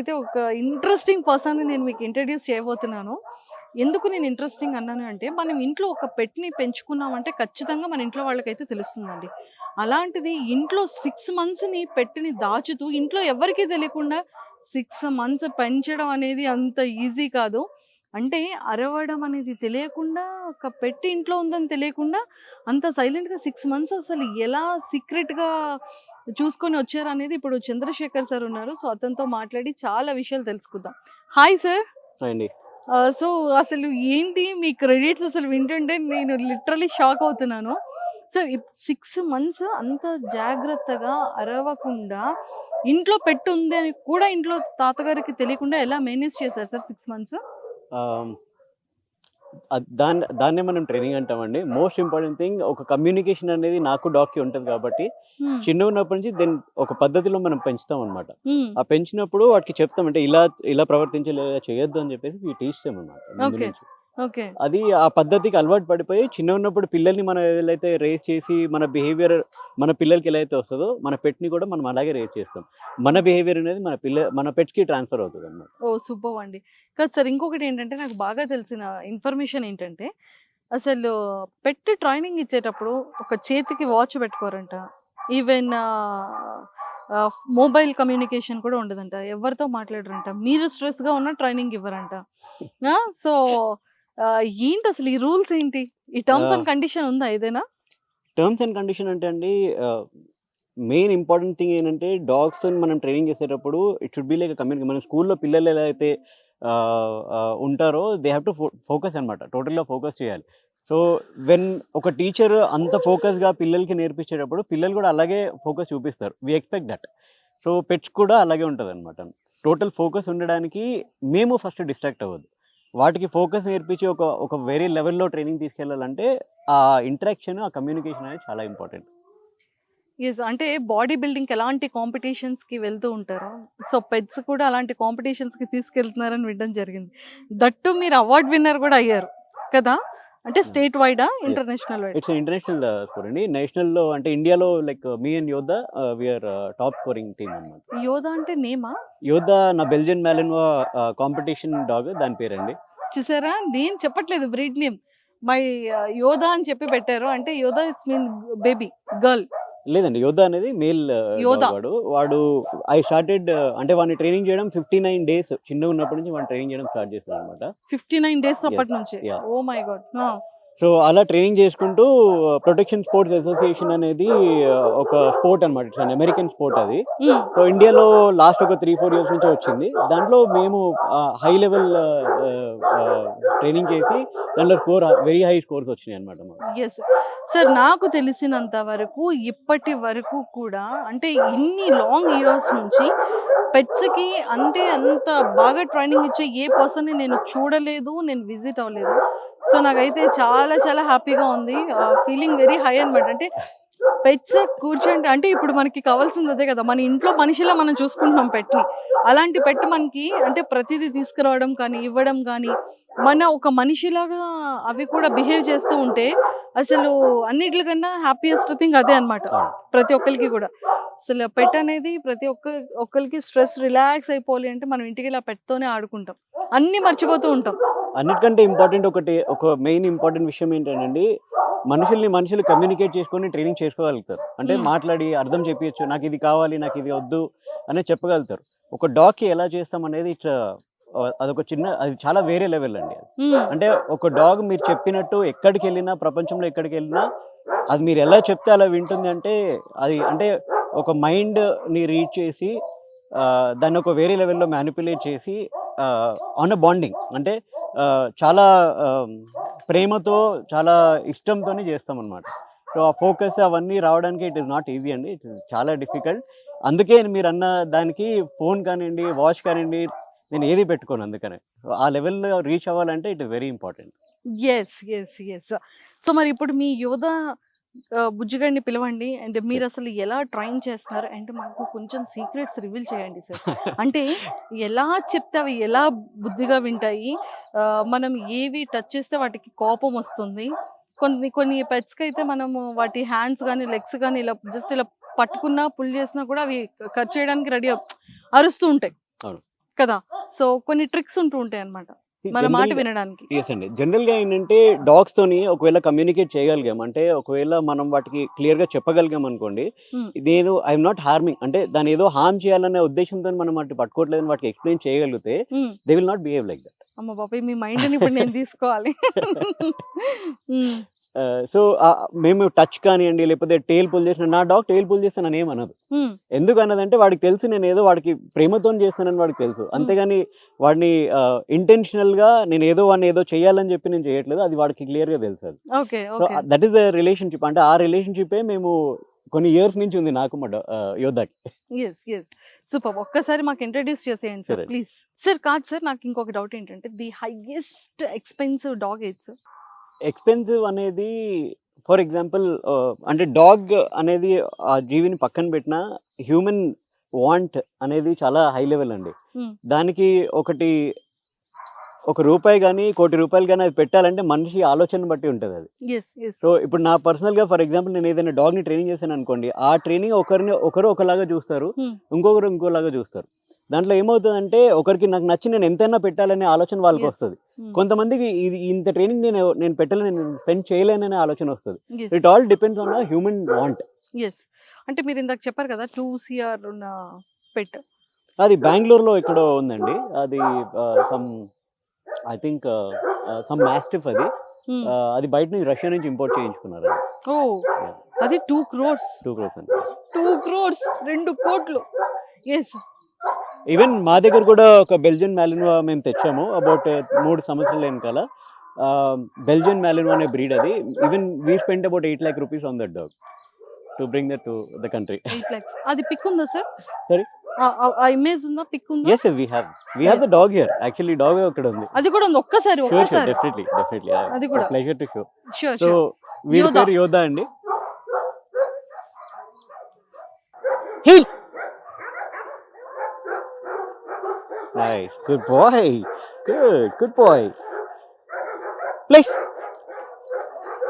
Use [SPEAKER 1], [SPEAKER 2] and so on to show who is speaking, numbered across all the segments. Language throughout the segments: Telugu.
[SPEAKER 1] ఇప్పుడైతే ఒక ఇంట్రెస్టింగ్ పర్సన్‌ని నేను మీకు ఇంట్రడ్యూస్ చేయబోతున్నాను. ఎందుకు నేను ఇంట్రెస్టింగ్ అన్నాను అంటే, మనం ఇంట్లో ఒక పెట్‌ని పెంచుకున్నామంటే ఖచ్చితంగా మన ఇంట్లో వాళ్ళకైతే తెలుస్తుందండి. అలాంటిది ఇంట్లో 6 మంత్స్‌ని పెట్‌ని దాచుతూ ఇంట్లో ఎవ్వరికీ తెలియకుండా 6 మంత్స్ పెంచడం అనేది అంత ఈజీ కాదు. అంటే అరవడం అనేది తెలియకుండా, ఒక పెట్ ఇంట్లో ఉందని తెలియకుండా అంత సైలెంట్‌గా 6 మంత్స్ అసలు ఎలా సీక్రెట్‌గా చూసుకొని వచ్చారనేది ఇప్పుడు చంద్రశేఖర్ సార్ ఉన్నారు. సో, అతనితో మాట్లాడి చాలా విషయాలు తెలుసుకుందాం. Hi sir.
[SPEAKER 2] అండి.
[SPEAKER 1] సో, అసలు ఏంటి మీ క్రెడిట్స్ అసలు వింటుంటే నేను లిటరల్లీ షాక్ అవుతున్నాను. సో, 6 మంత్స్ అంత జాగ్రత్తగా అరవకుండా ఇంట్లో పెట్ ఉంది అని కూడా ఇంట్లో తాతగారికి తెలియకుండా ఎలా మేనేజ్ చేశారు సార్ 6 మంత్స్?
[SPEAKER 2] ఆహ్, దాన్నే మనం ట్రైనింగ్ అంటామండి. మోస్ట్ ఇంపార్టెంట్ థింగ్ ఒక కమ్యూనికేషన్ అనేది నాకు డాగ్‌కి ఉంటది కాబట్టి,
[SPEAKER 1] హ్మ్.
[SPEAKER 2] చిన్నగున్నప్పటి నుంచి ఒక పద్ధతిలో మనం పెంచుతామనమాట.
[SPEAKER 1] హ్మ్.
[SPEAKER 2] ఆ పెంచినప్పుడు వాటికి చెప్తాం అంటే ఇలా ఇలా ప్రవర్తించాలి, ఇలా చేయొద్దు అని చెప్పేసి వి టీచ్ దెమ్ అనమాట ముందు
[SPEAKER 1] ఓకే.
[SPEAKER 2] నుంచి.
[SPEAKER 1] ఓకే.
[SPEAKER 2] అది ఆ పద్ధతికి అలవాటు పడిపోయి చిన్నగున్నప్పుడు పిల్లల్ని మనం ఎలా అయితే రేజ్ చేసి మన బిహేవియర్ మన పిల్లలకి ఎలా అయితే వస్తదో, మన పెట్‌ని కూడా మనం అలాగే రేజ్ చేస్తాం. మన బిహేవియర్ అనేది మన పెట్స్‌కి ట్రాన్స్‌ఫర్ అవుతదనమాట.
[SPEAKER 1] ఓహ్! సూపర్బ్ అండి. కాదు సార్, ఇంకొకటేంటంటే నాకు బాగా తెలిసిన ఇన్ఫర్మేషన్ ఏంటంటే, అసలు పెట్ ట్రైనింగ్ ఇచ్చేటప్పుడు ఒక చేతికి వాచ్ పెట్టుకోరంట. ఈవెన్ మొబైల్ కమ్యూనికేషన్ కూడా ఉండదంట. ఎవరితో మాట్లాడరంట. మీరు స్ట్రెస్‌గా ఉన్నా ట్రైనింగ్ ఇవ్వరంట. ఆ! సో, ఏంటసలు ఈ రూల్స్ ఏంటి? ఈ టర్మ్స్
[SPEAKER 2] ఆహ్,
[SPEAKER 1] అండ్ కండిషన్ ఉందా ఏదైనా?
[SPEAKER 2] టర్మ్స్ అండ్ కండిషన్ అంటే అండి ఆహ్ మెయిన్ ఇంపార్టెంట్ థింగ్ ఏంటంటే డాగ్స్‌తోని మనం ట్రైనింగ్ చేసేటప్పుడు it should be like a మన స్కూల్‌లో పిల్లలు ఎలా అయితే ఉంటారో దే హావ్ టు ఫోకస్ అనమాట. టోటల్‌గా ఫోకస్ చేయాలి. సో, వెన్ ఒక టీచర్ అంత ఫోకస్‌గా పిల్లలకి నేర్పించేటప్పుడు పిల్లలు కూడా అలాగే ఫోకస్ చూపిస్తారు. We expect that. So, pets కూడా అలాగే ఉంటదనమాట. టోటల్ ఫోకస్ ఉండడానికి మేము ఫస్ట్ డిస్ట్రాక్ట్ అవ్వద్దు. వాటికి ఫోకస్ నేర్పించి ఒక వేరే లెవెల్‌లో ట్రైనింగ్ తీసుకెళ్ళాలంటే ఆ ఇంటరాక్షన్, ఆ కమ్యూనికేషన్ అనేది చాలా ఇంపార్టెంట్.
[SPEAKER 1] యెస్. అంటే బాడీ బిల్డింగ్‌కి ఎలాంటి కాంపిటీషన్స్‌కి వెళ్తూ ఉంటారో, సో, పెట్స్ కూడా అలాంటి కాంపిటీషన్స్‌కి తీసుకెళ్తున్నారని వినడం జరిగింది. దట్ టూ మీరు అవార్డ్ విన్నర్ కూడా అయ్యారు కదా! అంటే స్టేట్ వైడా?
[SPEAKER 2] యెస్.
[SPEAKER 1] ఇంటర్నేషనల్ వైడా?
[SPEAKER 2] ఇట్స్ ఇంటర్నేషనల్ స్కోర్ అండి. నేషనల్‌లో అంటే ఇండియాలో like me and Yodha we are top scoring team అన్నమాట.
[SPEAKER 1] యోధా అంటే నేమా?
[SPEAKER 2] యోధా నా బెల్జియన్ మాలెన్‌వా కాంపిటీషన్ డాగ్ దాని పేరండి.
[SPEAKER 1] చూసారా? నేను చెప్పట్లేదు బ్రీడ్ నేమ్. మై యోధా అని చెప్పి పెట్టారు. అంటే యోధా ఇట్స్ మీన్ బేబీ, గర్ల్.
[SPEAKER 2] లేదండి, యోధా అనేది మేల్ డాగ్
[SPEAKER 1] యోధా.
[SPEAKER 2] వాడు ఐ స్టార్టెడ్ అంటే వాడిని ట్రైనింగ్ చేయడం 59 డేస్ చిన్నగున్నప్పటి నుంచి వాడిని ట్రైనింగ్ చేయడం స్టార్ట్ చేశానన్నమాట.
[SPEAKER 1] 59 డేస్
[SPEAKER 2] యెస్.
[SPEAKER 1] అప్పటి నుంచే.
[SPEAKER 2] యాహ్!
[SPEAKER 1] Oh my God! ఆ!
[SPEAKER 2] సో, అలా ట్రైనింగ్ చేసుకుంటూ ప్రొటెక్షన్ స్పోర్ట్స్ అసోసియేషన్ అనేది ఒక స్పోర్ట్ అన్నమాట. ఇట్స్ అన్ అమెరికన్ స్పోర్ట్ అది.
[SPEAKER 1] హ్మ్.
[SPEAKER 2] సో, ఇండియాలో లాస్ట్ ఒక 3, 4 ఇయర్స్ నుంచే వచ్చింది. దాంట్లో మేము హై లెవెల్ ట్రైనింగ్ చేసి దాంట్లో వెరీ హై స్కోర్స్ వచ్చినాయన్నమాట మాకు.
[SPEAKER 1] యెస్. సార్, నాకు తెలిసినంత వరకు ఇప్పటి వరకు కూడా అంటే ఇన్ని లాంగ్ ఇయర్స్ నుంచి పెట్స్‌కి అంటే అంత బాగా ట్రైనింగ్ ఇచ్చే ఏ పర్సన్‌ని నేను చూడలేదు. నేను విజిట్ అవ్వలేదు. సో, నాకైతే చాలా చాలా హ్యాపీగా ఉంది. ఫీలింగ్ వెరీ హై అనమాట. అంటే పెట్స్ కూర్చుంటే అంటే ఇప్పుడు మనకి కావాల్సింది అదే కదా! మన ఇంట్లో మనిషిలా మనం చూసుకుంటున్నాం పెట్‌ని. అలాంటి పెట్ మనకి అంటే ప్రతీదీ తీసుకురావడం కానీ, ఇవ్వడం గానీ, మన ఒక మనిషిలాగా అవి కూడా బిహేవ్ చేస్తూ ఉంటే అసలు అన్నిట్లికన్నా హ్యాపీయెస్ట్ థింగ్ అదే అన్నమాట.
[SPEAKER 2] అవును.
[SPEAKER 1] ప్రతి ఒక్కళ్ళకి గూడా. అసలు పెట్ అనేది ప్రతి ఒక్కళ్ళకి స్ట్రెస్ రిలాక్స్ అయిపోవాలి అంటే మనం ఇంటికెళ్ళి ఆ పెట్‌తోనే ఆడుకుంటాం. అన్నీ మర్చిపోతూ ఉంటాం.
[SPEAKER 2] అన్నిటికంటే ఇంపార్టెంట్ ఒక మెయిన్ ఇంపార్టెంట్ విషయం ఏంటంటేనండి, మనుషులు కమ్యూనికేట్ చేసుకొని ట్రైనింగ్ చేసుకోగలుగుతారు. అంటే
[SPEAKER 1] హ్మ్.
[SPEAKER 2] మాట్లాడి అర్థం చెప్పియచ్చు. నాకిది కావాలి, నాకిది వద్దు అనేది చెప్పగలుగుతారు. ఒక డాగ్‌కి ఎలా చేస్తామనేది అది చాలా వేరే లెవెల్ అండి అది.
[SPEAKER 1] హ్మ్.
[SPEAKER 2] అంటే ఒక డాగ్ మీరు చెప్పినట్టు ఎక్కడికెళ్ళినా, ప్రపంచంలో ఎక్కడికెళ్ళినా అది మీరు ఎలా చెప్తే అలా వింటుంది అంటే, అది అంటే ఒక మైండ్‌ని రీడ్ చేసి దాన్ని ఒక వేరే లెవెల్‌లో మ్యానిప్యులేట్ చేసి ఆన్ ఎ బాండింగ్ అంటే చాలా ఆహ్, ప్రేమతో, చాలా ఇష్టంతోని చేస్తామనమాట. సో, ఆ ఫోకస్ అవన్నీ రావడానికి ఇట్ ఈస్ నాట్ ఈజీ అండి. ఇట్ ఈస్ చాలా డిఫికల్ట్. అందుకే మీరన్న దానికి ఫోన్ కానియండి, వాచ్ కానియండి, నేను ఏది పెట్టుకోను అందుకనే. సో, ఆ లెవెల్‌లో రీచ్ అవ్వాలంటే it is very important.
[SPEAKER 1] Yes. Yes. Yes. So, మరి ఇప్పుడు మీ యోధ బుజ్జిగాడిని పిలవండి. And
[SPEAKER 2] sure.
[SPEAKER 1] మీరసలు ఎలా ట్రైన్ చేస్తున్నారు? అండ్ మాకు కొంచెం సీక్రెట్స్ రివీల్ చేయండి సార్. అంటే ఎలా చెప్తే అవి ఎలా బుద్ధిగా వింటాయి? మనం ఏవి టచ్ చేస్తే వాటికి కోపమొస్తుంది? కొన్ని కొన్ని పెట్స్‌కైతే మనము వాటి హ్యాండ్స్ గాని, లెగ్స్ గాని ఇలా జస్ట్ ఇలా పట్టుకున్నా, పుల్ చేసినా కూడా అవి కట్ చేయడానికి రెడీ అరుస్తూ ఉంటాయి.
[SPEAKER 2] అవును.
[SPEAKER 1] కదా! సో, కొన్ని ట్రిక్స్ ఉంటూ ఉంటాయి అన్నమాట. మన మాట వినడానికి.
[SPEAKER 2] యెస్ అండి. జనరల్‌గా ఏంటంటే డాగ్స్‌తోని ఒకవేళ కమ్యూనికేట్ చేయగలిగాం అంటే ఒకవేళ మనం వాటికి క్లియర్‌గా చెప్పగలిగాం అనుకోండి.
[SPEAKER 1] హ్మ్.
[SPEAKER 2] నేను ఐ యామ్ నాట్ హార్మింగ్ అంటే దాన్ని ఏదో హార్మ్ చేయాలనే ఉద్దేశ్యంతోని మనం వాటిని పట్టుకోవట్లేదని వాటికి ఎక్స్‌ప్లెయిన్ చేయగలిగితే
[SPEAKER 1] హ్మ్.
[SPEAKER 2] They will not behave like that.
[SPEAKER 1] అమ్మ బాబోయ్! మీ మైండ్‌ని ఇప్పుడు నేను తీసుకోవాలి. హ్మ్.
[SPEAKER 2] సో, మేము టచ్ కానియండి లేకపోతే టెయిల్ పుల్ చేసిన నా డాగ్ టెయిల్ పుల్ చేస్తే నన్నేమనదు.
[SPEAKER 1] హ్మ్.
[SPEAKER 2] ఎందుకన్నదంటే వాడికి తెలుసు నేనేదో వాడికి ప్రేమతోని చేస్తున్నానని వాడికి తెలుసు.
[SPEAKER 1] హ్మ్.
[SPEAKER 2] అంతేగాని వాడిని ఇంటెన్షనల్‌గా నేనేదో వాడిని ఏదో చేయాలని చెప్పి నేను చేయట్లేదు. అది వాడికి క్లియర్‌గా తెలుసది.
[SPEAKER 1] Okay.
[SPEAKER 2] So,
[SPEAKER 1] okay.
[SPEAKER 2] That is the relationship. అంటే ఆ రిలేషన్‌షిప్పే మేము కొన్ని ఇయర్స్ నుంచి ఉంది నాకు మా యోధాకి.
[SPEAKER 1] యెస్. యెస్. సూపర్బ్! ఒక్కసారి మాకు ఇంట్రొడ్యూస్ చేసేయండి సార్
[SPEAKER 2] సరే.
[SPEAKER 1] ప్లీజ్. సార్ కాదు సార్ నాకు ఇంకొక డౌట్ ఏంటంటే ది హైయెస్ట్ ఎక్స్‌పెన్సివ్ డాగ్ ఏది సార్?
[SPEAKER 2] ఎక్స్‌పెన్సివ్ అనేది ఫర్ ఎగ్జాంపుల్ అంటే డాగ్ అనేది ఆ జీవిని పక్కన పెట్టినా హ్యూమన్ వాంట్ అనేది చాలా హై లెవెల్ అండి.
[SPEAKER 1] హ్మ్.
[SPEAKER 2] దానికి ఒక రూపాయి గాని, కోటి రూపాయలు గాని అది పెట్టాలంటే మనిషి ఆలోచనను బట్టి ఉంటదది.
[SPEAKER 1] యెస్. యెస్.
[SPEAKER 2] సో, ఇప్పుడు నా పర్సనల్‌గా ఫర్ ఎగ్జాంపుల్ నేను ఏదైనా డాగ్‌ని ట్రైనింగ్ చేశాననుకోండి. ఆ ట్రైనింగ్ ఒకరు ఒకలాగా చూస్తారు.
[SPEAKER 1] హ్మ్.
[SPEAKER 2] ఇంకొకరు ఇంకోలాగా చూస్తారు. దాంట్లో ఏమవుతదంటే ఒకరికి నాకు నచ్చి నేను ఎంతైనా పెట్టాలనే ఆలోచన
[SPEAKER 1] యెస్.
[SPEAKER 2] వాళ్ళకొస్తది.
[SPEAKER 1] హ్మ్.
[SPEAKER 2] కొంతమందికి ఇది ఇంత ట్రైనింగ్ నేను పెట్టలేను, నేను స్పెండ్ చేయలేననే ఆలోచన వస్తది.
[SPEAKER 1] Yes.
[SPEAKER 2] It all depends on the human want.
[SPEAKER 1] Yes. అంటే మీరు ఇందాక చెప్పారు కదా! 2 సీఆర్ ఉన్న పెట్.
[SPEAKER 2] అది బెంగుళూరులో ఎక్కడో ఉందండి. అది some I think some mastiff అది.
[SPEAKER 1] హ్మ్.
[SPEAKER 2] అది బయట నుంచి రష్యా నుంచి ఇంపోర్ట్ చేయించుకున్నారది.
[SPEAKER 1] ఓహ్!
[SPEAKER 2] యాహ్!
[SPEAKER 1] అది 2 క్రోర్స్.
[SPEAKER 2] 2 క్రోర్స్ అండి.
[SPEAKER 1] 2 క్రోర్స్ 2,00,00,000. యెస్.
[SPEAKER 2] ఈవెన్ మా దగ్గర కూడా ఒక బెల్జియన్ మాలినోవా మేము తెచ్చాము. అబౌట్ 3 సంవత్సరాల ఎనకాల. బెల్జియన్ మాలినోవా అనే బ్రీడ్ అది. Even we spent about 8,00,000 rupees on that dog to bring that to the country.
[SPEAKER 1] 8 lakhs. అది పిక్ ఉందా సార్?
[SPEAKER 2] సారీ?
[SPEAKER 1] ఆ ఇమేజ్ ఉందా? పిక్ ఉందా?
[SPEAKER 2] Yes, yes. We have the dog here. Actually dog అక్కడ ఉంది.
[SPEAKER 1] అది కూడా ఉంది. ఒక్కసారి,
[SPEAKER 2] షూర్,
[SPEAKER 1] ఒక్కసారి.
[SPEAKER 2] డెఫినెట్లీ.
[SPEAKER 1] అది కూడా.
[SPEAKER 2] Pleasure to show.
[SPEAKER 1] Sure.
[SPEAKER 2] So,
[SPEAKER 1] sure.
[SPEAKER 2] వీడి
[SPEAKER 1] యోధా.
[SPEAKER 2] పేరు యోధా అండి. Heel. Nice. Good boy. Good boy. Please.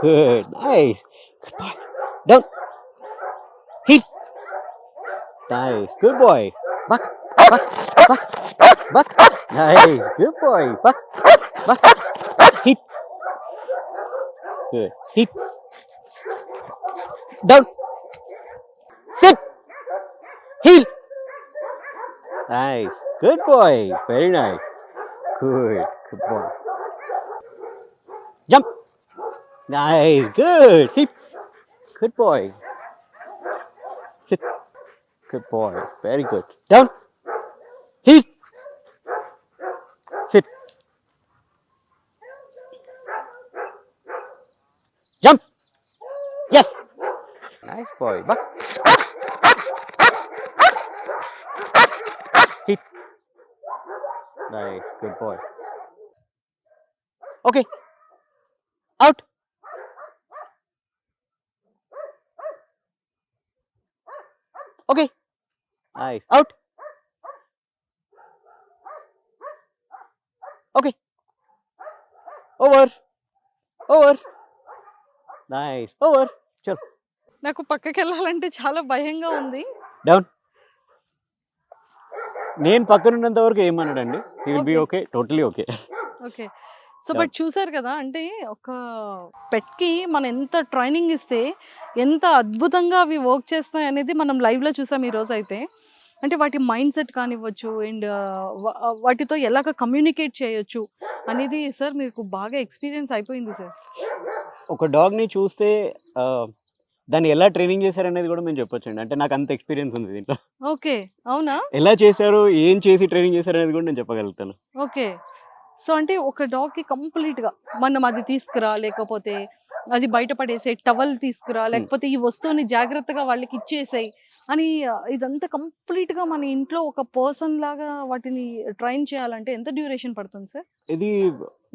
[SPEAKER 2] Good. Nice. Good boy. Down. Heel. Nice. Good boy. Buck. Nice. Good boy. Buck. Hit. Good. Hit. Down. Sit. Heel. Nice. Good boy. Very nice. Good boy. Jump. Nice. Good. Hit. Good boy. Sit. Good boy. Very good. Down. Heel. Sit. Jump. Yes. Nice boy. Buck. Hit. Nice. Good boy. Okay. Out. Okay. Nice. Out. Okay. Over. Nice. Over. Chal.
[SPEAKER 1] నాకు పక్కకెళ్ళాలంటే చాలా భయంగా ఉంది.
[SPEAKER 2] Down. నేను పక్కనున్నంత వరకు ఏమనడండి. He will be
[SPEAKER 1] okay.
[SPEAKER 2] Okay. Totally okay.
[SPEAKER 1] Okay. So, but చూసారు కదా! అంటే ఒక పెట్‌కి మనం ఎంత ట్రైనింగ్ ఇస్తే ఎంత అద్భుతంగా అవి వర్క్ చేస్తాయనేది మనం లైవ్‌లో చూసాం ఈరోజైతే. అంటే వాటి మైండ్ సెట్ కానివ్వచ్చు అండ్ వాటితో ఎలాగ కమ్యూనికేట్ చేయొచ్చు అనేది సార్ మీకు బాగా ఎక్స్‌పీరియన్స్ అయిపోయింది సార్.
[SPEAKER 2] ఒక డాగ్‌ని చూస్తే దాన్ని ఎలా ట్రైనింగ్ చేశారనేది కూడా మేము చెప్పొచ్చండి. అంటే నాకు అంత ఎక్స్‌పీరియన్స్ ఉంది దీంట్లో.
[SPEAKER 1] ఓకే. అవునా?
[SPEAKER 2] ఎలా చేశారు? ఏం చేసి ట్రైనింగ్ చేశారనేది కూడా నేను చెప్పగలుగుతాను.
[SPEAKER 1] ఓకే. సో, అంటే ఒక డాగ్‌కి కంప్లీట్‌గా మనం అది తీసుకురా, లేకపోతే అది బయట పడేసేయి, టవల్ తీసుకురా,
[SPEAKER 2] హ్మ్.
[SPEAKER 1] లేకపోతే ఈ వస్తువుని జాగ్రత్తగా వాళ్ళకి ఇచ్చేసేయి అని ఇదంతా కంప్లీట్‌గా మన ఇంట్లో ఒక పర్సన్ లాగా వాటిని ట్రైన్ చేయాలంటే ఎంత డ్యూరేషన్ పడుతుంది సార్?
[SPEAKER 2] ఇది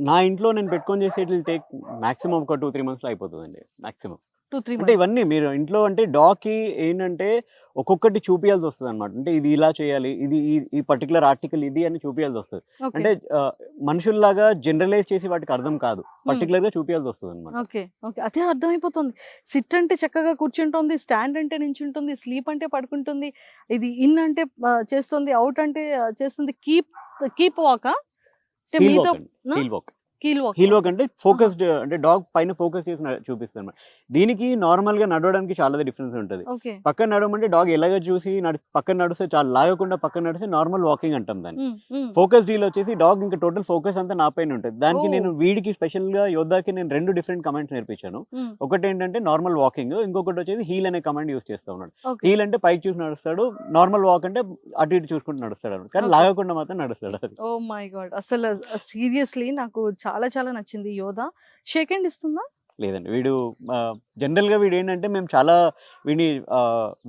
[SPEAKER 2] నా ఇంట్లో నేను పెట్టుకొని చేసి ఇట్ విల్ టేక్ మాక్సిమం ఒక 2, 3 మంత్స్‌లో అయిపోతదండి. మాక్సిమం.
[SPEAKER 1] 2-3
[SPEAKER 2] అంటే
[SPEAKER 1] మంత్స్.
[SPEAKER 2] ఇవన్నీ మీరు ఇంట్లో అంటే డాగ్‌కి ఏంటంటే ఒక్కొక్కటి చూపియాల్సొస్తదనమాట. అంటే ఇది ఇలా చేయాలి. ఇది ఈ పర్టిక్యులర్ ఆర్టికల్ ఇది అని చూపియాల్సొస్తది.
[SPEAKER 1] ఓకే.
[SPEAKER 2] అంటే మనుషుల్లాగా జనరలైజ్ చేసి వాటికి అర్థం కాదు. పర్టిక్యులర్‌గా చూపియాల్సొస్తదనమాట.
[SPEAKER 1] ఓకే. ఓకే. అదే అర్థమైపోతుంది. సిట్ అంటే చక్కగా కూర్చుంటోంది. స్టాండ్ అంటే నించుంటుంది. స్లీప్ అంటే పడుకుంటుంది. ఇది ఇన్ అంటే చేస్తుంది. ఔట్ అంటే చేస్తుంది. కీప్ వాకా? అంటే
[SPEAKER 2] హీల్
[SPEAKER 1] మీతో
[SPEAKER 2] వాక్ అండి.
[SPEAKER 1] ఆ?
[SPEAKER 2] Heel walk.
[SPEAKER 1] Heel walk.
[SPEAKER 2] Heel walk అంటే ఫోకస్డ్ అంటే డాగ్ పైన ఫోకస్ చేసి చూపిస్తదనమాట. దీనికి నార్మల్‌గా నడవడానికి చాలా డిఫరెన్స్ ఉంటది.
[SPEAKER 1] ఓకే.
[SPEAKER 2] పక్కన నడవమంటే డాగ్ ఎలాగో చూసి పక్కన నడిస్తే చాలు, లాగకుండా పక్కన నడిస్తే నార్మల్ వాకింగ్ అంటాం దాన్ని. ఫోకస్ డీల్ వచ్చేసి డాగ్ ఇంకా టోటల్ ఫోకస్ అంతా నా పైన ఉంటది. దానికి నేను వీడికి స్పెషల్‌గా యోద్ధాకి నేను 2 డిఫరెంట్ కమాండ్స్ నేర్పించాను. ఒకటేంటంటే నార్మల్ వాకింగ్, ఇంకొకటి వచ్చేసి హీల్ అనే కమాండ్ యూజ్ చేస్తా ఉన్నాడు.
[SPEAKER 1] ఓకే.
[SPEAKER 2] హీల్ అంటే పైకి చూసి నడుస్తాడు. నార్మల్ వాక్ అంటే అటు ఇటు చూసుకుంటూ నడుస్తాడు అన్నమాట. కానీ
[SPEAKER 1] ఓకే.
[SPEAKER 2] లాగకుండా మాత్రం నడుస్తాడు అది.
[SPEAKER 1] Oh my God! అసలు సీరియస్‌లీ నాకు చాలా చాలా నచ్చింది యోధ. షేక్ హ్యాండ్ ఇస్తుందా?
[SPEAKER 2] లేదండి. వీడు జనరల్‌గా వీడేంటంటే మేము చాలా వీడిని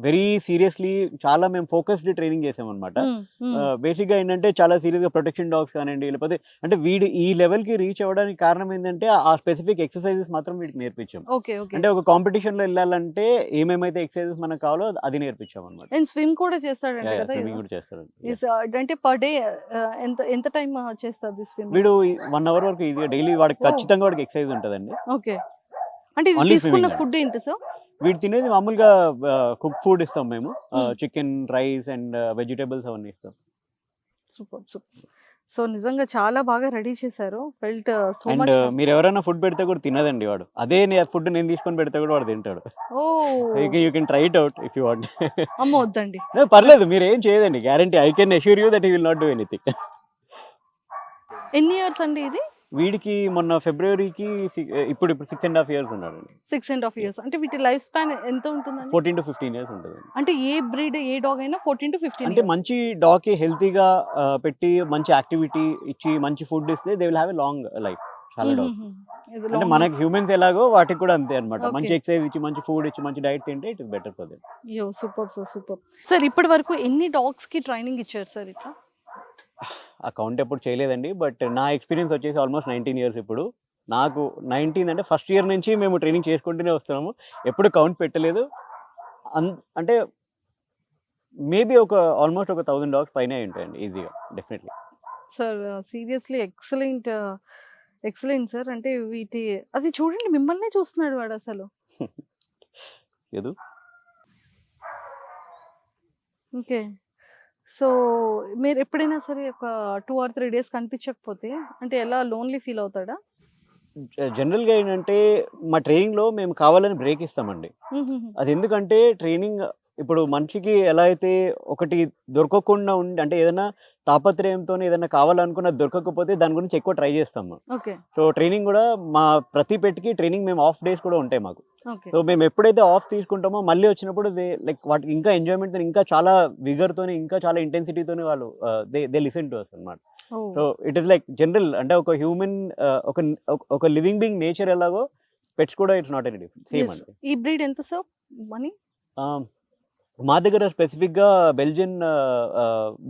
[SPEAKER 2] వెరీ సీరియస్‌లీ చాలా మేము ఫోకస్డ్ ట్రైనింగ్ చేసామనమాట.
[SPEAKER 1] హ్మ్. హ్మ్.
[SPEAKER 2] బేసిక్‌గా ఏంటంటే చాలా సీరియస్‌గా ప్రొటెక్షన్ డాగ్స్ కానియండి, లేకపోతే అంటే వీడు ఈ లెవెల్‌కి రీచ్ అవ్వడానికి కారణం ఏంటంటే ఆ స్పెసిఫిక్ ఎక్సర్‌సైజెస్ మాత్రం వీడికి నేర్పించాం.
[SPEAKER 1] ఓకే. ఓకే.
[SPEAKER 2] అంటే ఒక కాంపిటీషన్‌లో ఎళ్ళాలంటే ఏమేమైతే ఎక్సర్‌సైజెస్ మనకు కావాలో అది నేర్పించామనమాట.
[SPEAKER 1] అండ్ స్విమ్ కూడా చేస్తాడంట కదా!
[SPEAKER 2] స్విమ్మింగ్ కూడా చేస్తాడండి.
[SPEAKER 1] ఈస్ అంటే పర్ డే ఎంత ఎంత టైమ్ చేస్తది స్విమ్?
[SPEAKER 2] వీడు 1 అవర్ వరకు ఈజీగా డైలీ వాడికి
[SPEAKER 1] ఓహ్!
[SPEAKER 2] ఖచ్చితంగా వాడికి ఎక్సర్‌సైజ్ ఉంటదండి.
[SPEAKER 1] ఓకే. అంటే ఇది
[SPEAKER 2] ఓన్లీ
[SPEAKER 1] తీసుకున్న
[SPEAKER 2] స్విమ్మింగ్ అండి.
[SPEAKER 1] ఫుడ్ ఏంటి సార్?
[SPEAKER 2] వీడు తినేది మామూలుగా కుక్ ఫుడ్ ఇస్తాం మేము.
[SPEAKER 1] హ్మ్.
[SPEAKER 2] చికెన్, రైస్ అండ్ వెజిటబుల్స్ అవన్నీ ఇస్తాం.
[SPEAKER 1] సూపర్. సూపర్. సో నిజంగా చాలా బాగా రెడీ చేశారు. ఫెల్ట్ సో
[SPEAKER 2] అండ్
[SPEAKER 1] మచ్
[SPEAKER 2] మీరెవరైనా ఫుడ్ పెడితే కూడా తినదండి వాడు. అదే ఫుడ్ నేను తీసుకొని పెడితే కూడా వాడు తింటాడు.
[SPEAKER 1] Oh!
[SPEAKER 2] You can try it out if you want.
[SPEAKER 1] అమ్మో! వద్దండి.
[SPEAKER 2] పర్లేదు మీరేం చేయదండి. Guarantee I can assure you that he will not do anything.
[SPEAKER 1] ఎన్ని ఇయర్స్ అండి ఇది?
[SPEAKER 2] వీడికి మొన్న ఫిబ్రవరికి ఇప్పుడు 6.5 ఇయర్స్ ఉన్నాడండి.
[SPEAKER 1] 6.5 ఇయర్స్. అంటే వీటి లైఫ్ స్పాన్ ఎంత ఉంటుందండి?
[SPEAKER 2] 14-15 ఇయర్స్ ఉంటదండి.
[SPEAKER 1] అంటే ఏ బ్రీడ్ ఏ డాగ్ అయినా 14-15
[SPEAKER 2] అంటే
[SPEAKER 1] ఇయర్స్.
[SPEAKER 2] మంచి డాగ్‌కి హెల్తీగా పెట్టి మంచి యాక్టివిటీ ఇచ్చి మంచి ఫుడ్ ఇస్తే they will have a long life చాలా డాగ్స్.
[SPEAKER 1] ఇది
[SPEAKER 2] అంటే
[SPEAKER 1] లాంగ్
[SPEAKER 2] మనకి హ్యూమన్స్ ఎలాగో వాటికి కూడా అంతే అన్నమాట. మంచి
[SPEAKER 1] ఓకే.
[SPEAKER 2] ఎక్సర్సైజ్ ఇచ్చి, మంచి ఫుడ్ ఇచ్చి, మంచి డైట్ తింటే it is better for them.
[SPEAKER 1] అయ్యో! Super sir. సూపర్. సార్ ఇప్పటి వరకు ఎన్ని డాగ్స్‌కి ట్రైనింగ్ ఇచ్చారు సార్ ఇట్లా?
[SPEAKER 2] ఆ కౌంట్ ఎప్పుడు చేయలేదండి. బట్ నా ఎక్స్‌పీరియన్స్ వచ్చేసి ఆల్మోస్ట్ 19 ఇయర్స్ ఇప్పుడు. నాకు 19 అంటే ఫస్ట్ ఇయర్ నుంచి మేము ట్రైనింగ్ చేసుకుంటూనే వస్తున్నాము. ఎప్పుడు కౌంట్ పెట్టలేదు. అంటే మేబీ ఆల్మోస్ట్ ఒక 1000 డాగ్స్ పైనే ఉంటాయండి ఈజీగా definitely.
[SPEAKER 1] Sir seriously excellent. Excellent sir. అంటే అది చూడండి మిమ్మల్నే చూస్తున్నాడు వాడసలు.
[SPEAKER 2] ఏదు
[SPEAKER 1] ఓకే. సో మీరు ఎప్పుడైనా సరే ఒక 2 ఆర్ 3 డేస్ కనిపించకపోతే అంటే ఎలా లోన్‌లీ ఫీల్ అవుతాడా?
[SPEAKER 2] జనరల్‌గా ఏంటంటే మా ట్రైనింగ్‌లో మేము కావాలని బ్రేక్ ఇస్తామండి.
[SPEAKER 1] హుహుహు.
[SPEAKER 2] అది ఎందుకంటే ట్రైనింగ్ ఇప్పుడు మనిషికి ఎలా అయితే ఒకటి దొరకకుండా అంటే ఏదైనా తాపత్రయంతోని ఏదైనా కావాలనుకున్నది దొరకకపోతే దాని గురించి ఎక్కువ ట్రై చేస్తాము.
[SPEAKER 1] ఓకే.
[SPEAKER 2] సో ట్రైనింగ్ కూడా మా ప్రతి పెట్‌కి ట్రైనింగ్ మేము ఆఫ్ డేస్ కూడా ఉంటాయి మాకు.
[SPEAKER 1] ఓకే.
[SPEAKER 2] సో మేము ఎప్పుడైతే ఆఫ్ తీసుకుంటామో మళ్ళీ వచ్చినప్పుడు లైక్ వాటికి ఇంకా ఎంజాయ్‌మెంట్‌తోని ఇంకా చాలా విగర్‌తోని ఇంకా చాలా ఇంటెన్సిటీతోని వాళ్ళు దే లిసన్ టు అస్ అన్నమాట.
[SPEAKER 1] Oh!
[SPEAKER 2] So it is like general అంటే ఒక హ్యూమన్ ఒక లివింగ్ బీయింగ్ నేచర్ ఎలాగో పెట్స్ కూడా it's not any different same
[SPEAKER 1] yes.
[SPEAKER 2] అండి.
[SPEAKER 1] ఈ బ్రీడ్ ఎంత సార్ మనీ?
[SPEAKER 2] మా దగ్గర స్పెసిఫిక్‌గా బెల్జియన్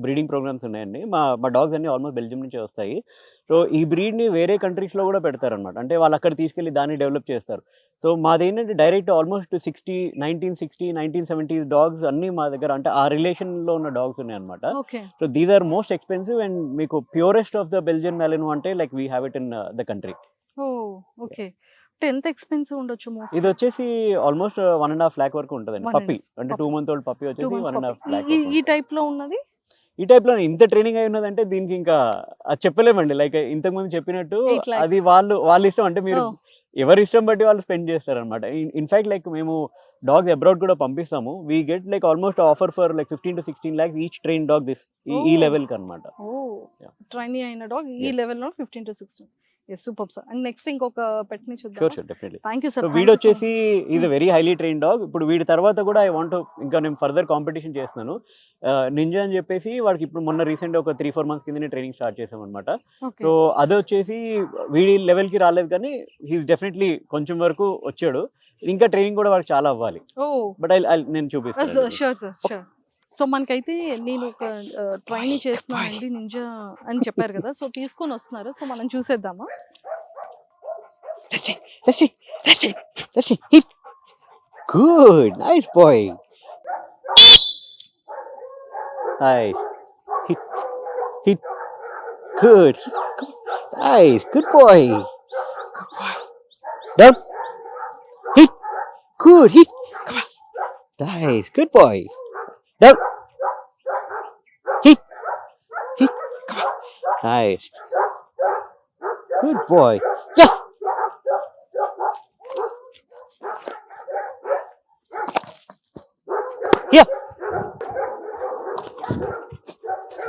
[SPEAKER 2] బ్రీడింగ్ ప్రోగ్రామ్స్ ఉన్నాయండి. మా మా డాగ్స్ అన్నీ ఆల్మోస్ట్ బెల్జియం నుంచే వస్తాయి. సో ఈ బ్రీడ్‌ని వేరే కంట్రీస్‌లో కూడా పెడతారనమాట. అంటే వాళ్ళు అక్కడ తీసుకెళ్ళి దాన్ని డెవలప్ చేస్తారు. సో మాదేంటంటే డైరెక్ట్ ఆల్మోస్ట్ 1960, 1970 డాగ్స్ అన్నీ మా దగ్గర అంటే ఆ రిలేషన్‌లో ఉన్న డాగ్స్ ఉన్నాయన్నమాట.
[SPEAKER 1] Okay.
[SPEAKER 2] So these are most expensive and మీకు purest of the Belgian Malinois అంటే like we have it in the country.
[SPEAKER 1] Oh! Okay. అంటే ఎంత ఎక్స్‌పెన్సివ్ ఉండొచ్చు మోస్ట్‌లీ?
[SPEAKER 2] ఇదొచ్చేసి ఆల్మోస్ట్ 1.5 లాక్ వరకు ఉంటదండి.
[SPEAKER 1] 1.5
[SPEAKER 2] పప్పీ అంటే 2 మంత్ ఓల్డ్ పప్పీ
[SPEAKER 1] 2
[SPEAKER 2] వచ్చేసి
[SPEAKER 1] మంత్స్
[SPEAKER 2] 1.5
[SPEAKER 1] పప్పీ.
[SPEAKER 2] లాక్
[SPEAKER 1] ఈ
[SPEAKER 2] వరకు
[SPEAKER 1] ఈ
[SPEAKER 2] ఉంటది.
[SPEAKER 1] టైప్‌లో ఉన్నది?
[SPEAKER 2] ఈ టైప్‌లో ఇంత ట్రైనింగ్ అయి ఉన్నదంటే దీనికి ఇంకా అది చెప్పలేమండి. లైక్ ఇంతకుముందు చెప్పినట్టు
[SPEAKER 1] 8 lakhs.
[SPEAKER 2] అది వాళ్ళ ఇష్టం. అంటే మీరు
[SPEAKER 1] ఓహ్!
[SPEAKER 2] ఎవరి ఇష్టం బట్టి వాళ్ళు స్పెండ్ చేస్తారనమాట. ఇన్‌ఫాక్ట్ లైక్ మేము డాగ్స్ అబ్రాడ్ కూడా పంపిస్తాము. We get like almost offer for like 15-16 lakhs each trained dog ఈ
[SPEAKER 1] ఓహ్!
[SPEAKER 2] లెవెల్‌కి అనమాట.
[SPEAKER 1] ఓహ్!
[SPEAKER 2] యాహ్!
[SPEAKER 1] ట్రైనీ అయిన డాగ్ ఈ
[SPEAKER 2] యెస్.
[SPEAKER 1] లెవెల్‌లో 15-16. Yes. Superb sir. And next ఇంకొక పెట్‌ని
[SPEAKER 2] షూర్
[SPEAKER 1] చూద్దామా?
[SPEAKER 2] Sure definitely.
[SPEAKER 1] Thank you
[SPEAKER 2] so
[SPEAKER 1] sir. Thank you so
[SPEAKER 2] వీడొచ్చేసి
[SPEAKER 1] much.
[SPEAKER 2] Is a very highly trained dog. ఇప్పుడు వీడి తర్వాత కూడా ఐ వాంట్ ఇంకా నేను ఫర్దర్ కాంపిటీషన్ చేస్తున్నాను. నింజా అని చెప్పేసి వాడికి ఇప్పుడు మొన్న రీసెంట్‌గా ఒక 3-4 మంత్స్ కిందనే ట్రైనింగ్ స్టార్ట్ చేసామనమాట.
[SPEAKER 1] ఓకే.
[SPEAKER 2] సో అదొచ్చేసి వీడి లెవెల్‌కి రాలేదు కానీ హి ఈస్ డెఫినెట్‌లీ కొంచెం వరకు వచ్చాడు. ఇంకా ట్రైనింగ్ కూడా వాడికి చాలా అవ్వాలి.
[SPEAKER 1] ఓహ్!
[SPEAKER 2] బట్ నేను చూపిస్తాను.
[SPEAKER 1] Sure sir. షూర్. సో మనకైతే నేను ఒక ట్రైనీ చేస్తున్నానండి నింజా అని చెప్పారు కదా! సో తీసుకొని వస్తున్నారు. సో మనం చూసేద్దామా?
[SPEAKER 2] Good. Nice boy. Nice. Hit. Hit. Good. Nice. Good boy. Good boy. Down. Hit. Good. Hit. Come on. Nice. Good boy. Down. Hit. Hit. Come on. Nice. Good boy. Yes. Here.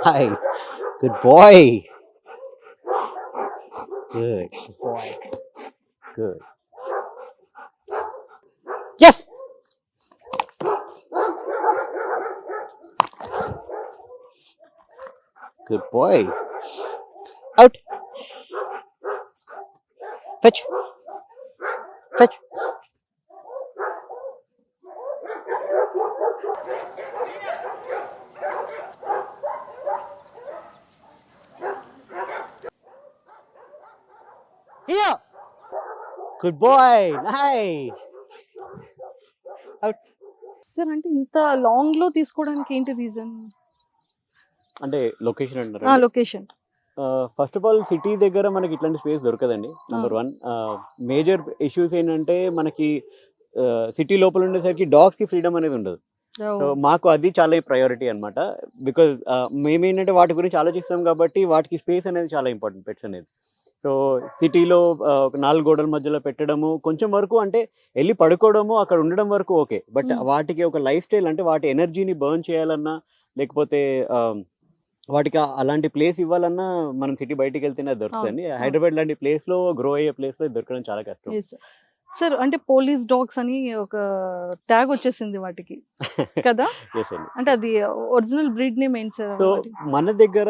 [SPEAKER 2] Hi. Good boy. Good. Good boy. Good. Yes. Good boy. Out. Fetch. Fetch. Here. Good boy. Nice. Out.
[SPEAKER 1] Sir అంటే ఇంత లాంగ్ లో తీసుకోవడానికి ఏంటి రీజన్?
[SPEAKER 2] అంటే లొకేషన్ అంటారా?
[SPEAKER 1] Location.
[SPEAKER 2] First of all city దగ్గర మనకి ఇట్లాంటి స్పేస్ దొరకదండి. నెంబర్ 1. మేజర్ ఇష్యూస్ ఏంటంటే మనకి సిటీ లోపల ఉండేసరికి డాగ్స్ కి ఫ్రీడమ్ అనేది ఉండదు. సో మాకు అది చాలా ప్రయారిటీ అన్నమాట. బికాజ్ మేమేంటంటే వాటి గురించి ఆలోచిస్తాం కాబట్టి వాటికి స్పేస్ అనేది చాలా ఇంపార్టెంట్, పెట్స్ అనేది. సో సిటీలో ఒక 4 గోడల మధ్యలో పెట్టడము కొంచెం వరకు అంటే వెళ్ళి పడుకోవడము అక్కడ ఉండడం వరకు ఓకే. బట్ వాటికి ఒక లైఫ్ స్టైల్ అంటే వాటి ఎనర్జీని బర్న్ చేయాలన్నా లేకపోతే వాటికి అలాంటి ప్లేస్ ఇవ్వాలన్నా మనం సిటీ బయటికి వెళ్తేనే అది దొరుకుతుంది. హైదరాబాద్ లాంటి ప్లేస్ లో గ్రో అయ్యే ప్లేస్ లో దొరకడం చాలా కష్టం.
[SPEAKER 1] సార్ అంటే పోలీస్ డాగ్స్ అని ఒక ట్యాగ్ వచ్చేసింది వాటికి కదా?
[SPEAKER 2] Yes అండి.
[SPEAKER 1] అంటే అది ఒరిజినల్ బ్రీడ్ నేమ్ ఏంటి సార్?
[SPEAKER 2] సో మన దగ్గర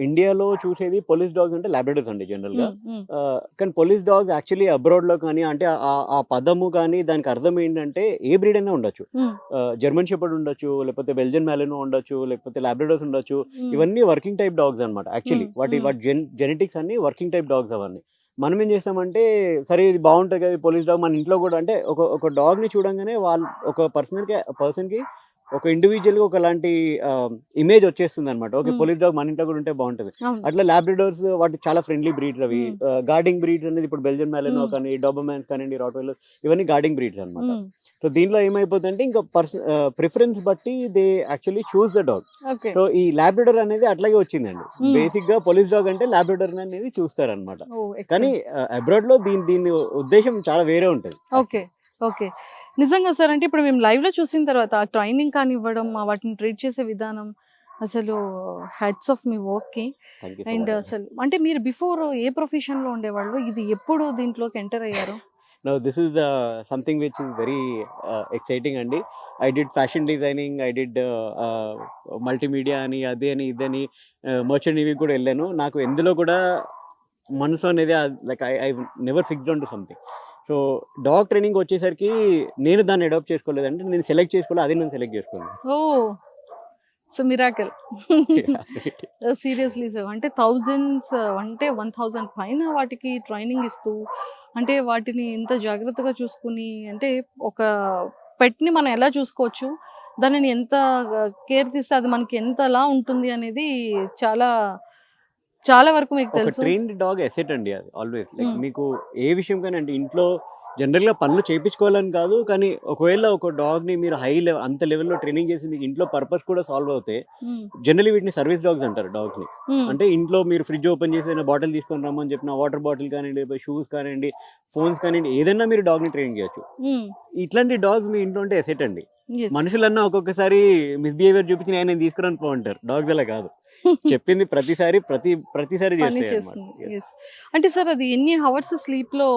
[SPEAKER 2] ఇండియాలో చూసేది పోలీస్ డాగ్స్ అంటే లాబ్రడోర్స్ అండి జనరల్ గా. కానీ పోలీస్ డాగ్స్ యాక్చువల్లీ అబ్రాడ్ లో కానీ అంటే ఆ పదము కానీ దానికి అర్థం ఏంటంటే ఏ బ్రీడ్ అయినా ఉండొచ్చు. జర్మన్ షెపర్డ్ ఉండొచ్చు, లేకపోతే బెల్జియన్ మ్యాలినో ఉండొచ్చు, లేకపోతే లాబ్రడోర్స్ ఉండొచ్చు. ఇవన్నీ వర్కింగ్ టైప్ డాగ్స్ అనమాట. యాక్చువల్లీ వాటి జెనెటిక్స్ అన్ని వర్కింగ్ టైప్ డాగ్స్ అవన్నీ. మనం ఏం చేస్తామంటే సరే ఇది బాగుంటుంది కదా పోలీస్ డాగ్, మన ఇంట్లో కూడా అంటే ఒక డాగ్ ని చూడంగానే వాళ్ళు ఒక పర్సన్ కి ఒక ఇండివిజువల్ గా ఒకలాంటి ఇమేజ్ వచ్చేస్తుంది అనమాట. ఓకే పోలీస్ డాగ్ మన ఇంట్లో కూడా ఉంటే బాగుంటది. అట్లా లాబ్రడోర్స్ వాటి చాలా ఫ్రెండ్లీ బ్రీడ్స్ అవి. గార్డింగ్ బ్రీడ్స్ అనేది ఇప్పుడు బెల్జియన్ మ్యాలినో కానీ డాబర్మాన్స్ కానివ్వండి, రాట్వైలర్ ఇవన్నీ గార్డింగ్ బ్రీడ్స్ అనమాట. సో దీంట్లో ఏమైపోతుందంటే ఇంకా ప్రిఫరెన్స్ బట్టి they actually choose the dog. So ఈ లాబ్రడోర్ అనేది అట్లాగే వచ్చిందండి. బేసిక్ గా పోలీస్ డాగ్ అంటే లాబ్రడోర్ అనేది చూస్తారనమాట. కానీ అబ్రాడ్ లో దీని ఉద్దేశం చాలా వేరే ఉంటుంది.
[SPEAKER 1] ఓకే ఓకే నిజంగా సార్. అంటే ఇప్పుడు మేము లైవ్ లో చూసిన తర్వాత ఆ ట్రైనింగ్ కానీ ఇవ్వడం, వాటిని ట్రీట్ చేసే విధానం అసలు హ్యాట్స్ ఆఫ్ మీ వర్క్ కి. అండ్ అసలు అంటే మీరు బిఫోర్ ఏ ప్రొఫెషన్ లో ఉండేవాళ్ళు, ఇది ఎప్పుడు దీంట్లోకి ఎంటర్ అయ్యారు?
[SPEAKER 2] Now this is something which is very exciting అండి. I did fashion designing, I did multimedia అని అది అని ఇదని మర్చెంట్ నేవీ కూడా వెళ్ళాను. నాకు ఎందులో కూడా మనసు అనేది like I never fixed on to something. So dog training వచ్చేసరికి నేను దాన్ని అడాప్ట్ చేసుకోలేదంటే నేను సెలెక్ట్ చేసుకోలేదు, అది నేను సెలెక్ట్ చేసుకున్నాను.
[SPEAKER 1] ఓ సో మిరాకిల్. Seriously sir. అంటే థౌజండ్స్ అంటే 1000 పైన వాటికి ట్రైనింగ్ ఇస్తూ అంటే వాటిని ఇంత జాగ్రత్తగా చూసుకుని అంటే ఒక పెట్ని మనం ఎలా చూసుకోవచ్చు, దానిని ఎంత కేర్ తీస్తే అది మనకి ఎంతలా ఉంటుంది అనేది చాలా చాలా వరకు మీకు
[SPEAKER 2] ఒక
[SPEAKER 1] తెలుసు.
[SPEAKER 2] ట్రైన్డ్ డాగ్ ఎసెట్ అండి అది ఆల్వేస్. లైక్ మీకు ఏ విషయం కానీ అంటే ఇంట్లో జనరల్గా పనులు చేయించుకోవాలని కాదు, కానీ ఒకవేళ ఒక డాగ్ని మీరు హై లెవెల్ అంత లెవెల్లో ట్రైనింగ్ చేసి మీకు ఇంట్లో పర్పస్ కూడా సాల్వ్ అవుతే జనరల్లీ వీటిని సర్వీస్ డాగ్స్ అంటారు డాగ్స్ని. అంటే ఇంట్లో మీరు ఫ్రిడ్జ్ ఓపెన్ చేసి బాటిల్ తీసుకొని రమ్మని చెప్పిన వాటర్ బాటిల్ కానివ్వండి, షూస్ కానివ్వండి, ఫోన్స్ కానివ్వండి, ఏదైనా మీరు డాగ్ని ట్రైనింగ్ చేయొచ్చు. ఇట్లాంటి డాగ్స్ మీ ఇంట్లో ఉంటే ఎసెట్ అండి. మనుషులన్నా ఒక్కొక్కసారి మిస్బిహేవియర్ చూపించి నేను తీసుకురాని పోంటారు, డాగ్స్ అలా కాదు. చెప్పింది ప్రతిసారి చేస్తాయి.
[SPEAKER 1] అంటే సార్ అది ఎన్ని అవర్స్ స్లీప్ లో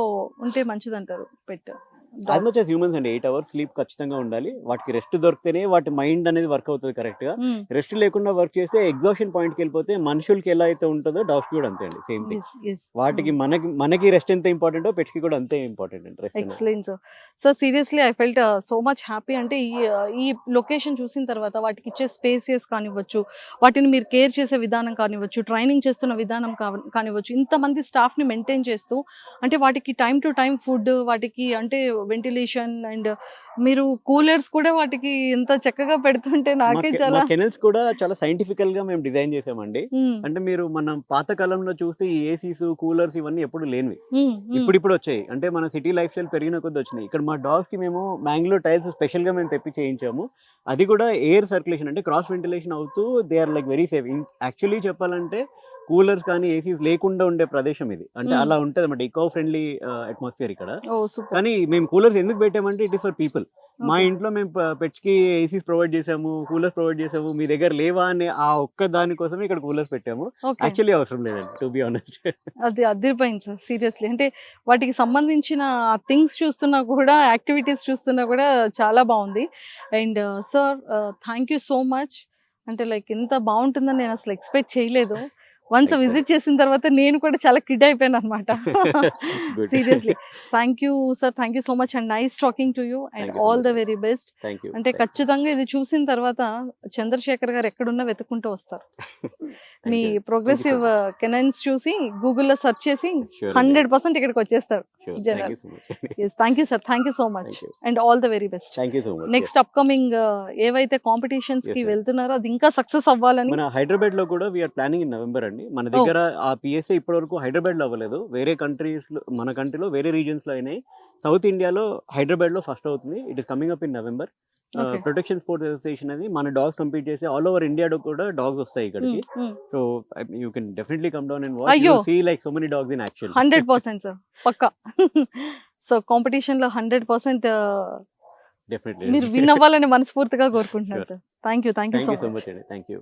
[SPEAKER 1] ఉంటే మంచిది అంటారు పెట్?
[SPEAKER 2] యాజ్ మచ్ యాజ్ హ్యూమన్స్ అండి 8 అవర్స్ స్లీప్ ఖచ్చితంగా ఉండాలి. వాటికి రెస్ట్ దొరికితేనే వాటి మైండ్ అనేది వర్క్ అవుతుంది కరెక్ట్ గా. రెస్ట్ లేకుండా వర్క్ చేస్తే ఎగ్జాషన్ పాయింట్కి వెళ్ళిపోతే మనుషులకి ఎలా అయితే ఉంటుందో డాగ్స్ కూడా అంతే అండి, సేమ్ థింగ్. వాటికి మనకి రెస్ట్ ఎంత ఇంపార్టెంటో పెట్స్ కి కూడా అంతే ఇంపార్టెంట్ అండి rest.
[SPEAKER 1] Excellent sir. So seriously I felt so much happy. అంటే ఈ లొకేషన్ చూసిన తర్వాత వాటికి ఇచ్చే స్పేసెస్ కానివ్వచ్చు, వాటిని మీరు కేర్ చేసే విధానం కానివ్వచ్చు, ట్రైనింగ్ చేస్తున్న విధానం కానివ్వచ్చు, ఇంతమంది స్టాఫ్ ని మెయింటైన్ చేస్తూ అంటే వాటికి టైం టు టైం ఫుడ్, వాటికి అంటే వెంటిలేషన్ అండ్ మీరు కూలర్స్ కూడా వాటికి ఎంత చక్కగా పెడుతుంటే నాకే
[SPEAKER 2] మా
[SPEAKER 1] చాలా
[SPEAKER 2] కెనల్స్ కూడా చాలా సైంటిఫికల్ గా మేము డిజైన్ చేసామండి.
[SPEAKER 1] ఉమ్,
[SPEAKER 2] అంటే మీరు మనం పాత కాలంలో చూస్తే ఈ ఏసీస్, కూలర్స్ ఇవన్నీ ఎప్పుడు లేనివి.
[SPEAKER 1] ఉమ్, ఉమ్.
[SPEAKER 2] ఇప్పుడు వచ్చాయి. అంటే మన సిటీ లైఫ్ స్టైల్ పెరిగిన కొద్ది వచ్చినాయి. ఇక్కడ మా డాగ్స్ కి మేము మ్యాంగ్లో టైల్స్ స్పెషల్ గా మేము తెప్పి చేయించాము. అది కూడా ఎయిర్ సర్క్యులేషన్ అంటే క్రాస్ వెంటిలేషన్ అవుతూ they are like very safe. Actually చెప్పాలంటే కూలర్స్ కానీ ఏసీస్ లేకుండా ఉండే ప్రదేశం ఇది. అంటే అలా ఉంటది అన్నమాట. ఈకో ఫ్రెండ్లీ అట్మాస్ఫియర్ ఇక్కడ.
[SPEAKER 1] ఓ సూపర్.
[SPEAKER 2] కానీ మేము కూలర్స్ ఎందుకు పెట్టామంటే ఇట్ ఇస్ ఫర్ పీపుల్. మా ఇంట్లో మేము పెట్స్ కి ఏసీస్ ప్రొవైడ్ చేసాము, కూలర్స్ ప్రొవైడ్ చేసాము. మీ దగ్గర లేవా అని ఆ ఒక్క దాని కోసమే ఇక్కడ కూలర్స్ పెట్టాము.
[SPEAKER 1] ఓకే,
[SPEAKER 2] యాక్చువల్లీ అవసరం లేదండి, టు బి ఆనెస్ట్.
[SPEAKER 1] అది అదిరిపోయింది సార్ సీరియస్లీ. అంటే వాటికి సంబంధించిన థింగ్స్ చూస్తున్నా కూడా, యాక్టివిటీస్ చూస్తున్నా కూడా చాలా బాగుంది. And sir thank you so much. అంటే లైక్ ఇంత బాగుంటుందని నేను అసలు ఎక్స్పెక్ట్ చేయలేదు. Once
[SPEAKER 2] Thank you.
[SPEAKER 1] విజిట్ చేసిన తర్వాత నేను కూడా చాలా కిడ్ అయిపోయాను అనమాట.
[SPEAKER 2] Good.
[SPEAKER 1] Seriously thank you sir, thank you so much and nice talking to you and
[SPEAKER 2] Thank you so
[SPEAKER 1] all the
[SPEAKER 2] much.
[SPEAKER 1] Very best.
[SPEAKER 2] Thank you.
[SPEAKER 1] అంటే ఖచ్చితంగా ఇది చూసిన తర్వాత చంద్రశేఖర్ గారు ఎక్కడున్నా వెతుక్కుంటూ వస్తారు. మీ ప్రోగ్రెసివ్ కెనైన్స్ చూసి గూగుల్లో సెర్చ్ చేసి 100% ఇక్కడికి వచ్చేస్తారు. General. Thank you sir, thank you so much and all the very best.
[SPEAKER 2] Thank you so much.
[SPEAKER 1] Next upcoming ఏవైతే కాంపిటీషన్స్ కి
[SPEAKER 2] Yes, sir.
[SPEAKER 1] వెళ్తున్నారో అది ఇంకా సక్సెస్ అవ్వాలని.
[SPEAKER 2] మన హైదరాబాద్ లో కూడా వీఆర్ ప్లానింగ్ ఇన్ నవంబర్ అండి. మన దగ్గర ఆ పిఎస్ఏ ఇప్పటి వరకు హైదరాబాద్ లో అవ్వలేదు. వేరే కంట్రీస్ లో, మన కంట్రీలో వేరే రీజన్స్ లో అయినాయి. సౌత్ ఇండియాలో హైదరాబాద్ లో ఫస్ట్ అవుతుంది. It is coming up in November.
[SPEAKER 1] Okay.
[SPEAKER 2] Protection sports association అని మన డాగ్స్ కంపీట్ చేసి ఆల్ ఓవర్ ఇండియాలో కూడా డాగ్స్ వస్తాయి ఇక్కడికి. So you can definitely come down and watch.
[SPEAKER 1] అయ్యో.
[SPEAKER 2] You see like so many dogs in actual.
[SPEAKER 1] 100% sir, పక్కా. సో కాంపిటీషన్ లో 100%
[SPEAKER 2] డెఫినెట్లీ
[SPEAKER 1] మీరు విన్ అవ్వాలని మనస్ఫూర్తిగా కోరుకుంటున్నాను sir. Thank you so
[SPEAKER 2] thank you so
[SPEAKER 1] much.
[SPEAKER 2] Much అండి. Thank you.